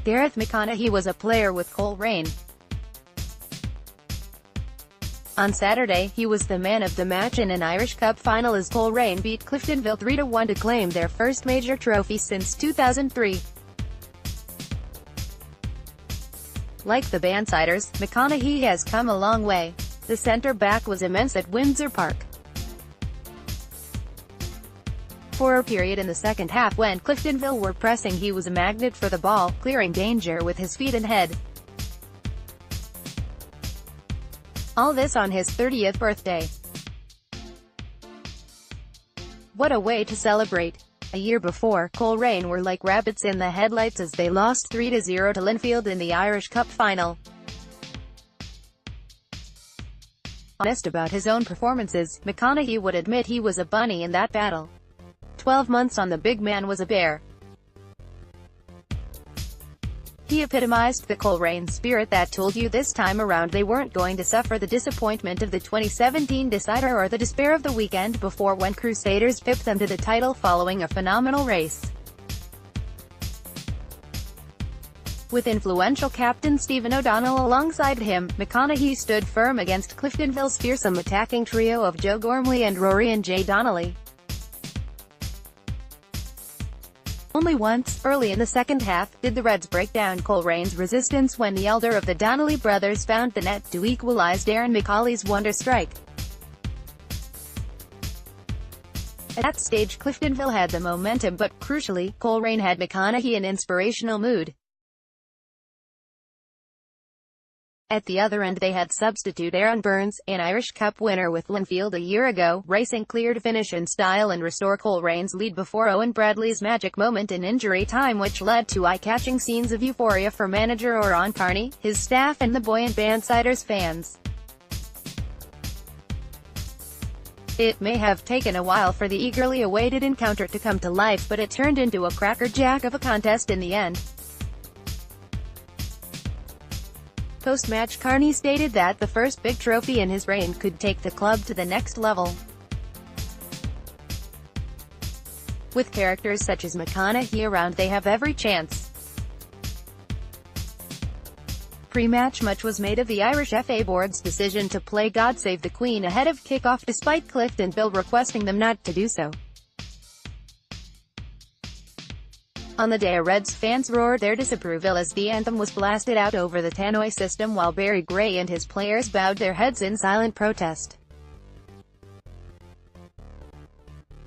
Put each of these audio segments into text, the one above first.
Gareth McConaghie was a player with Coleraine. On Saturday, he was the man of the match in an Irish Cup final as Coleraine beat Cliftonville 3-1 to claim their first major trophy since 2003. Like the Bannsiders, McConaghie has come a long way. The centre-back was immense at Windsor Park. For a period in the second half when Cliftonville were pressing, he was a magnet for the ball, clearing danger with his feet and head. All this on his 30th birthday. What a way to celebrate. A year before, Coleraine were like rabbits in the headlights as they lost 3-0 to Linfield in the Irish Cup final. Honest about his own performances, McConaghie would admit he was a bunny in that battle. 12 months on the big man was a bear. He epitomized the Coleraine spirit that told you this time around they weren't going to suffer the disappointment of the 2017 decider or the despair of the weekend before when Crusaders pipped them to the title following a phenomenal race. With influential captain Stephen O'Donnell alongside him, McConaghie stood firm against Cliftonville's fearsome attacking trio of Joe Gormley and Rory and Jay Donnelly. Only once, early in the second half, did the Reds break down Coleraine's resistance when the elder of the Donnelly brothers found the net to equalize Darren McCauley's wonder strike. At that stage Cliftonville had the momentum, but crucially, Coleraine had McConaghie in inspirational mood. At the other end they had substitute Aaron Burns, an Irish Cup winner with Linfield a year ago, racing clear to finish in style and restore Coleraine's lead before Owen Bradley's magic moment in injury time, which led to eye-catching scenes of euphoria for manager Oran Carney, his staff and the buoyant Bannsiders fans. It may have taken a while for the eagerly awaited encounter to come to life, but it turned into a crackerjack of a contest in the end. Post-match, Carney stated that the first big trophy in his reign could take the club to the next level. With characters such as McConaghie around, they have every chance. Pre-match, much was made of the Irish FA Board's decision to play God Save the Queen ahead of kick-off despite Cliftonville requesting them not to do so. On the day, Reds fans roared their disapproval as the anthem was blasted out over the tannoy system while Barry Gray and his players bowed their heads in silent protest.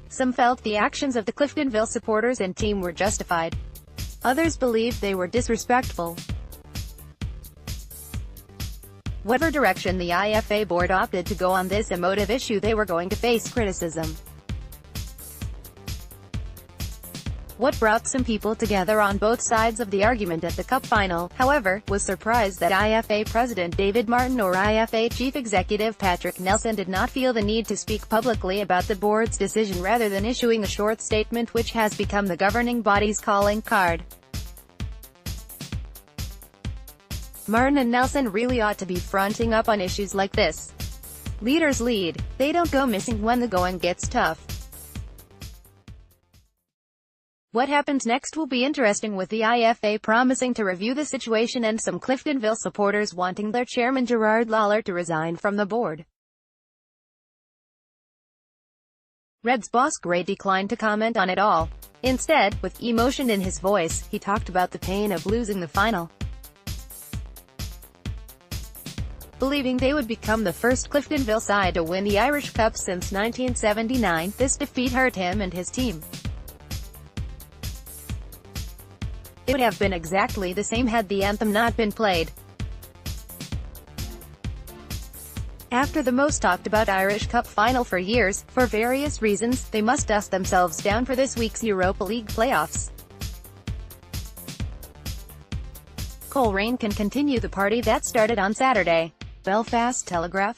Some felt the actions of the Cliftonville supporters and team were justified. Others believed they were disrespectful. Whatever direction the IFA board opted to go on this emotive issue, they were going to face criticism. What brought some people together on both sides of the argument at the Cup final, however, was surprise that IFA President David Martin or IFA Chief Executive Patrick Nelson did not feel the need to speak publicly about the board's decision rather than issuing a short statement which has become the governing body's calling card. Martin and Nelson really ought to be fronting up on issues like this. Leaders lead. They don't go missing when the going gets tough. What happens next will be interesting, with the IFA promising to review the situation and some Cliftonville supporters wanting their chairman Gerard Lawler to resign from the board. Reds boss Gray declined to comment on it all. Instead, with emotion in his voice, he talked about the pain of losing the final. Believing they would become the first Cliftonville side to win the Irish Cup since 1979, this defeat hurt him and his team. It would have been exactly the same had the anthem not been played. After the most talked about Irish Cup final for years, for various reasons, they must dust themselves down for this week's Europa League playoffs. Coleraine can continue the party that started on Saturday. Belfast Telegraph.